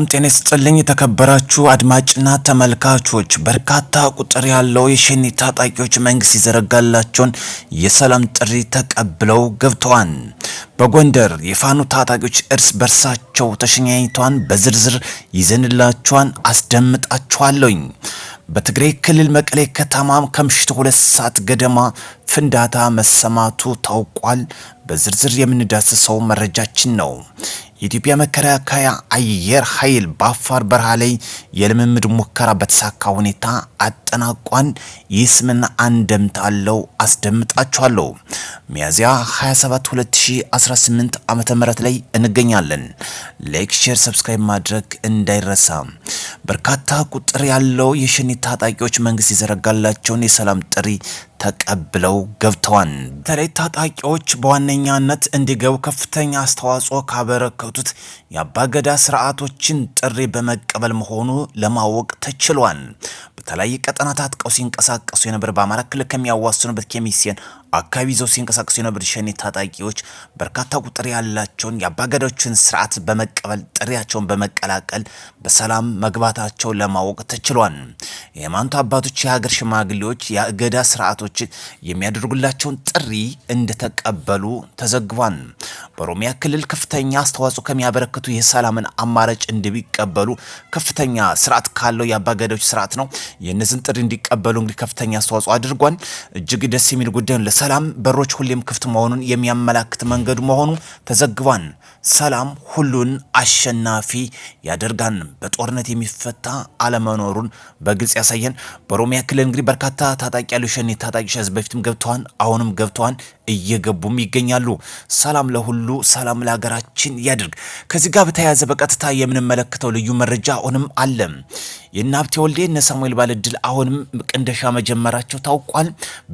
ጤና ይስጥልኝ የተከበራችሁ አድማጭና ተመልካቾች፣ በርካታ ቁጥር ያለው የሸኔ ታጣቂዎች መንግስት ይዘረጋላቸውን የሰላም ጥሪ ተቀብለው ገብተዋል። በጎንደር የፋኖ ታጣቂዎች እርስ በርሳቸው ተሸኛኝተዋል። በዝርዝር ይዘንላችኋል፣ አስደምጣችኋለሁ። በትግራይ ክልል መቀሌ ከተማ ከምሽቱ 2 ሰዓት ገደማ ፍንዳታ መሰማቱ ታውቋል። በዝርዝር የምንዳስሰው መረጃችን ነው። የኢትዮጵያ መከላከያ አየር ኃይል በአፋር በረሃ ላይ የልምምድ ሙከራ በተሳካ ሁኔታ አጠናቋን። ይስምና አንደምታ አለው፣ አስደምጣችኋለሁ። ሚያዝያ 27 2018 ዓመተ ምህረት ላይ እንገኛለን። ላይክ፣ ሼር፣ ሰብስክራይብ ማድረግ እንዳይረሳ። በርካታ ቁጥር ያለው የሸኔ ታጣቂዎች መንግስት ይዘረጋላቸውን የሰላም ጥሪ ተቀብለው ገብተዋል። በተለይ ታጣቂዎች በዋነኛነት እንዲገቡ ከፍተኛ አስተዋጽኦ ካበረከቱት የአባገዳ ስርዓቶችን ጥሪ በመቀበል መሆኑ ለማወቅ ተችሏል። በተለያየ ቀጠና ታጥቀው ሲንቀሳቀሱ የነበር በአማራ ክልል ከሚያዋስኑበት ኬሚሴን አካባቢ ይዘው ሲንቀሳቀሱ የነበር ሸኔ ታጣቂዎች በርካታ ቁጥር ያላቸውን የአባገዳዎችን ስርዓት በመቀበል ጥሪያቸውን በመቀላቀል በሰላም መግባታቸው ለማወቅ ተችሏል። የሃይማኖት አባቶች፣ የሀገር ሽማግሌዎች የአገዳ ስርዓቶች የሚያደርጉላቸውን ጥሪ እንደተቀበሉ ተዘግቧል። በኦሮሚያ ክልል ከፍተኛ አስተዋጽኦ ከሚያበረክቱ የሰላምን አማራጭ እንዲቀበሉ ከፍተኛ ስርዓት ካለው የአባገዳዎች ስርዓት ነው የነዚህን ጥሪ እንዲቀበሉ እንግዲህ ከፍተኛ አስተዋጽኦ አድርጓል። እጅግ ደስ የሚል ጉዳይ ነው። ሰላም በሮች ሁሌም ክፍት መሆኑን የሚያመላክት መንገዱ መሆኑ ተዘግቧል። ሰላም ሁሉን አሸናፊ ያደርጋል። በጦርነት የሚፈታ አለመኖሩን በግልጽ ያሳየን። በኦሮሚያ ክልል እንግዲህ በርካታ ታጣቂ ያሉ ሸኔ ታጣቂዎች ከዚህ በፊትም ገብተዋል፣ አሁንም ገብተዋል፣ እየገቡም ይገኛሉ። ሰላም ለሁሉ፣ ሰላም ለሀገራችን ያድርግ። ከዚህ ጋር በተያያዘ በቀጥታ የምንመለከተው ልዩ መረጃ አሁንም አለ። የእነ ሀብቴ ወልዴ እነ ሳሙኤል ባለድል አሁንም ቅንደሻ መጀመራቸው ታውቋል።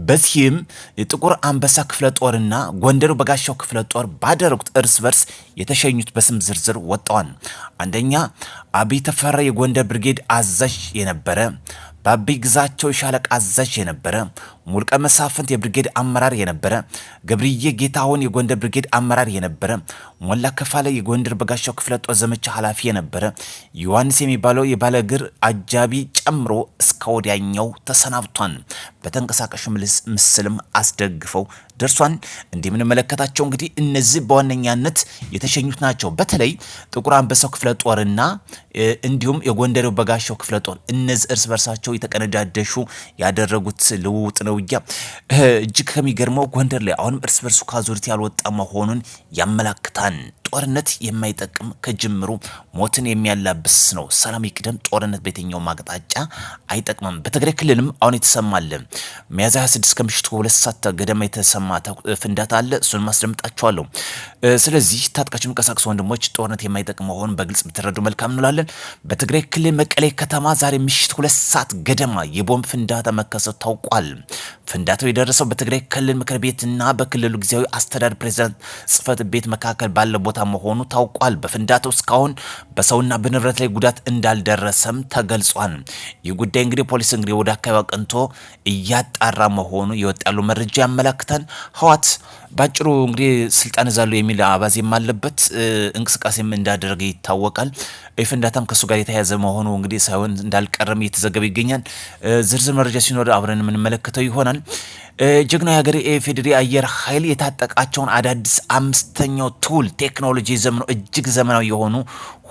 በዚህም የጥቁር አንበሳ ክፍለ ጦርና ጎንደሩ በጋሻው ክፍለ ጦር ባደረጉት እርስ በርስ የተሸኙት በስም ዝርዝር ወጣዋል። አንደኛ አብይ ተፈራ የጎንደር ብርጌድ አዛዥ የነበረ፣ በአብይ ግዛቸው የሻለቃ አዛዥ የነበረ፣ ሙልቀ መሳፍንት የብርጌድ አመራር የነበረ፣ ገብርዬ ጌታሁን የጎንደር ብርጌድ አመራር የነበረ፣ ሞላ ከፋለ የጎንደር በጋሻው ክፍለ ጦር ዘመቻ ኃላፊ የነበረ፣ ዮሐንስ የሚባለው የባለግር አጃቢ ጨምሮ እስከ ወዲያኛው ተሰናብቷል። በተንቀሳቃሽ ምስልም አስደግፈው ደርሷን። እንደምንመለከታቸው እንግዲህ እነዚህ በዋነኛነት የተሸኙት ናቸው። በተለይ ጥቁር አንበሳው ክፍለ ጦርና እንዲሁም የጎንደሩ በጋሻው ክፍለ ጦር እነዚህ እርስ በርሳቸው የተቀነዳደሹ ያደረጉት ልውውጥ ነው። እጅግ ከሚገርመው ጎንደር ላይ አሁንም እርስ በርሱ ካዙሪት ያልወጣ መሆኑን ያመላክታል። ጦርነት የማይጠቅም ከጅምሩ ሞትን የሚያላብስ ነው። ሰላም ይቅደም። ጦርነት በየትኛውም አቅጣጫ አይጠቅምም። በትግራይ ክልልም አሁን የተሰማለ ሚያዝያ 26 ከምሽቱ 2 ሰዓት ገደማ የተሰማ ፍንዳታ አለ። እሱን ማስደምጣቸዋለሁ። ስለዚህ ታጥቃችሁ የሚንቀሳቀሱ ወንድሞች ጦርነት የማይጠቅም መሆኑን በግልጽ ብትረዱ መልካም እንላለን። በትግራይ ክልል መቀሌ ከተማ ዛሬ ምሽት 2 ሰዓት ገደማ የቦምብ ፍንዳታ መከሰቱ ታውቋል። ፍንዳታው የደረሰው በትግራይ ክልል ምክር ቤትና በክልሉ ጊዜያዊ አስተዳደር ፕሬዝዳንት ጽህፈት ቤት መካከል ባለ ቦታ መሆኑ ታውቋል። በፍንዳታው እስካሁን በሰውና በንብረት ላይ ጉዳት እንዳልደረሰም ተገልጿል። ይህ ጉዳይ እንግዲህ ፖሊስ እንግዲህ ወደ አካባቢው አቅንቶ እያጣራ መሆኑ የወጣሉ መረጃ ያመላክታል። ህወሓት ባጭሩ እንግዲህ ስልጣን ይዛሉ የሚል አባዜም አለበት፣ እንቅስቃሴም እንዳደረገ ይታወቃል። ፍንዳታም ከሱ ጋር የተያያዘ መሆኑ እንግዲህ ሳይሆን እንዳልቀረም እየተዘገበ ይገኛል። ዝርዝር መረጃ ሲኖር አብረን የምንመለከተው ይሆናል። ጀግናው የሀገር የፌዴሪ አየር ኃይል የታጠቃቸውን አዳዲስ 5ኛው ቱል ቴክኖሎጂ ዘመናዊ እጅግ ዘመናዊ የሆኑ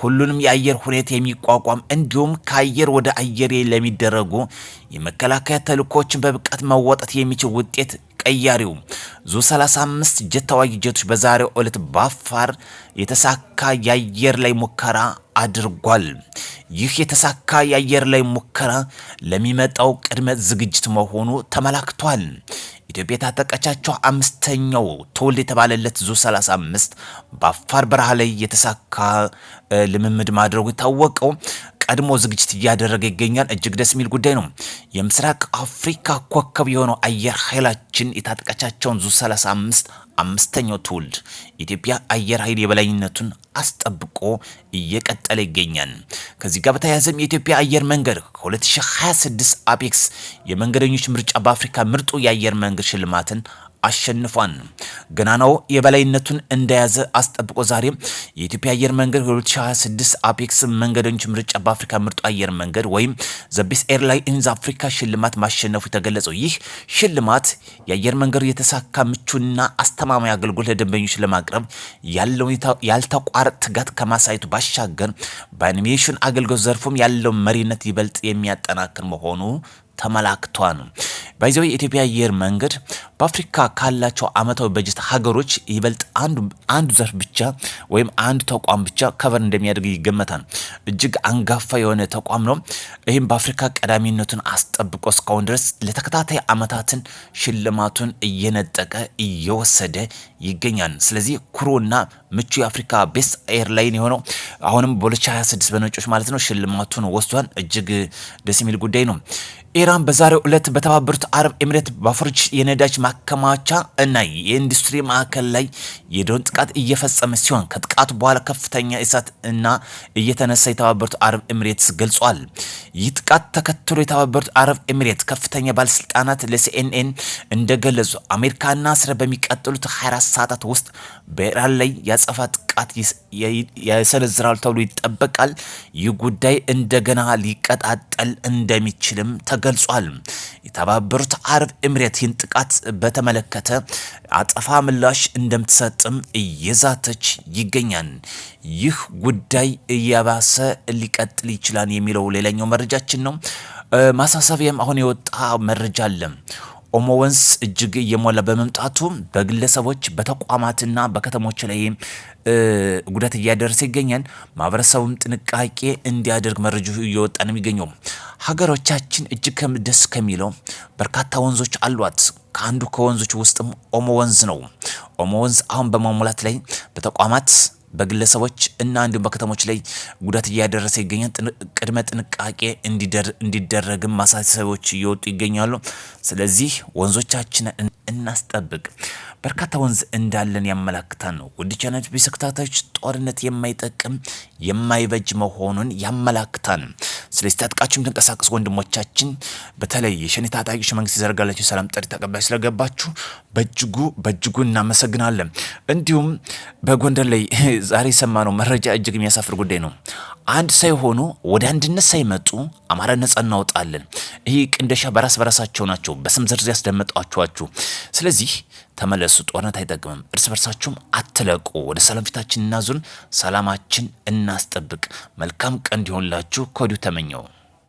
ሁሉንም የአየር ሁኔታ የሚቋቋም እንዲሁም ከአየር ወደ አየር ለሚደረጉ የመከላከያ ተልእኮችን በብቃት መወጣት የሚችል ውጤት ቀያሪው ዙ35 ጀት ተዋጊ ጀቶች በዛሬው ዕለት በአፋር የተሳካ የአየር ላይ ሙከራ አድርጓል። ይህ የተሳካ የአየር ላይ ሙከራ ለሚመጣው ቅድመ ዝግጅት መሆኑ ተመላክቷል። ኢትዮጵያ የታጠቀቻቸው 5ኛው ትውልድ የተባለለት ዙ35 በአፋር በረሃ ላይ የተሳካ ልምምድ ማድረጉ ታወቀው ቀድሞ ዝግጅት እያደረገ ይገኛል። እጅግ ደስ የሚል ጉዳይ ነው። የምስራቅ አፍሪካ ኮከብ የሆነው አየር ኃይላችን የታጠቀቻቸውን ዙ35 5ኛው ትውልድ ኢትዮጵያ አየር ኃይል የበላይነቱን አስጠብቆ እየቀጠለ ይገኛል። ከዚህ ጋር በተያያዘም የኢትዮጵያ አየር መንገድ ከ2026 አፔክስ የመንገደኞች ምርጫ በአፍሪካ ምርጡ የአየር መንገድ ሽልማትን አሸንፏል። ገና ነው የበላይነቱን እንደያዘ አስጠብቆ ዛሬ የኢትዮጵያ አየር መንገድ 2026 አፔክስ መንገደኞች ምርጫ በአፍሪካ ምርጡ አየር መንገድ ወይም ዘ ቤስት ኤርላይን ኢን አፍሪካ ሽልማት ማሸነፉ የተገለጸው ይህ ሽልማት የአየር መንገዱ የተሳካ ምቹና አስተማማኝ አገልግሎት ለደንበኞች ለማቅረብ ያለው ያልተቋረጠ ትጋት ከማሳየቱ ባሻገር በአኒሜሽን አገልግሎት ዘርፉም ያለው መሪነት ይበልጥ የሚያጠናክር መሆኑ ተመላክቷል። ባይዘው የኢትዮጵያ አየር መንገድ በአፍሪካ ካላቸው አመታዊ በጀት ሀገሮች ይበልጥ አንዱ ዘርፍ ብቻ ወይም አንዱ ተቋም ብቻ ከቨር እንደሚያደርግ ይገመታል። እጅግ አንጋፋ የሆነ ተቋም ነው። ይህም በአፍሪካ ቀዳሚነቱን አስጠብቆ እስካሁን ድረስ ለተከታታይ አመታትን ሽልማቱን እየነጠቀ እየወሰደ ይገኛል። ስለዚህ ኩሩና ምቹ የአፍሪካ ቤስት ኤርላይን የሆነው አሁንም በ2026 በነጮች ማለት ነው ሽልማቱን ወስዷል። እጅግ ደስ የሚል ጉዳይ ነው። ኢራን በዛሬው ዕለት በተባበሩት አረብ ኤሚሬት ባፎርጅ የነዳጅ ማከማቻ እና የኢንዱስትሪ ማዕከል ላይ የድሮን ጥቃት እየፈጸመ ሲሆን ከጥቃቱ በኋላ ከፍተኛ እሳት እና እየተነሳ የተባበሩት አረብ ኤሚሬትስ ገልጿል። ይህ ጥቃት ተከትሎ የተባበሩት አረብ ኤሚሬት ከፍተኛ ባለስልጣናት ለሲኤንኤን እንደገለጹ አሜሪካና እስራኤል በሚቀጥሉት 24 ሰዓታት ውስጥ በኢራን ላይ ያጸፋ ጥቃት ያሰነዝራሉ ተብሎ ይጠበቃል። ይህ ጉዳይ እንደገና ሊቀጣጠል እንደሚችልም ተገልጿል። የተባበሩት አረብ ኤሚሬት ይህን ጥቃት በተመለከተ አጸፋ ምላሽ እንደምትሰጥም እየዛተች ይገኛል። ይህ ጉዳይ እያባሰ ሊቀጥል ይችላል የሚለው ሌላኛው መረጃችን ነው። ማሳሰቢያም አሁን የወጣ መረጃ አለ። ኦሞ ወንዝ እጅግ እየሞላ በመምጣቱ በግለሰቦች በተቋማትና በከተሞች ላይ ጉዳት እያደረሰ ይገኛል። ማህበረሰቡም ጥንቃቄ እንዲያደርግ መረጃው እየወጣ ነው የሚገኘው። ሀገሮቻችን እጅግ ደስ ከሚለው በርካታ ወንዞች አሏት። ከአንዱ ከወንዞች ውስጥም ኦሞ ወንዝ ነው። ኦሞ ወንዝ አሁን በማሙላት ላይ በተቋማት በግለሰቦች እና እንዲሁም በከተሞች ላይ ጉዳት እያደረሰ ይገኛል። ቅድመ ጥንቃቄ እንዲደረግም ማሳሰቢያዎች እየወጡ ይገኛሉ። ስለዚህ ወንዞቻችንን እናስጠብቅ። በርካታ ወንዝ እንዳለን ያመላክታል ነው። ውድ ቻናል ቢሰክታታች ጦርነት የማይጠቅም የማይበጅ መሆኑን ያመላክታል። ስለዚህ ታጥቃችሁም ተንቀሳቀሱ ወንድሞቻችን። በተለይ የሸኔ ታጣቂዎች መንግስት ይዘረጋላችሁ ሰላም ጥሪ ተቀባይ ስለገባችሁ በእጅጉ እናመሰግናለን። እንዲሁም በጎንደር ላይ ዛሬ የሰማነው መረጃ እጅግ የሚያሳፍር ጉዳይ ነው። አንድ ሳይሆኑ ወደ አንድነት ሳይመጡ አማራ ነጻ እናወጣለን። ይሄ ቅንደሻ በራሳቸው ናቸው በስም ዝርዝር ያስደመጧችሁ። ስለዚህ ተመለሱ። ጦርነት አይጠቅምም። እርስ በርሳችሁም አትለቁ። ወደ ሰላም ፊታችን እናዙን። ሰላማችን እናስጠብቅ። መልካም ቀን እንዲሆንላችሁ ከወዲሁ ተመኘው።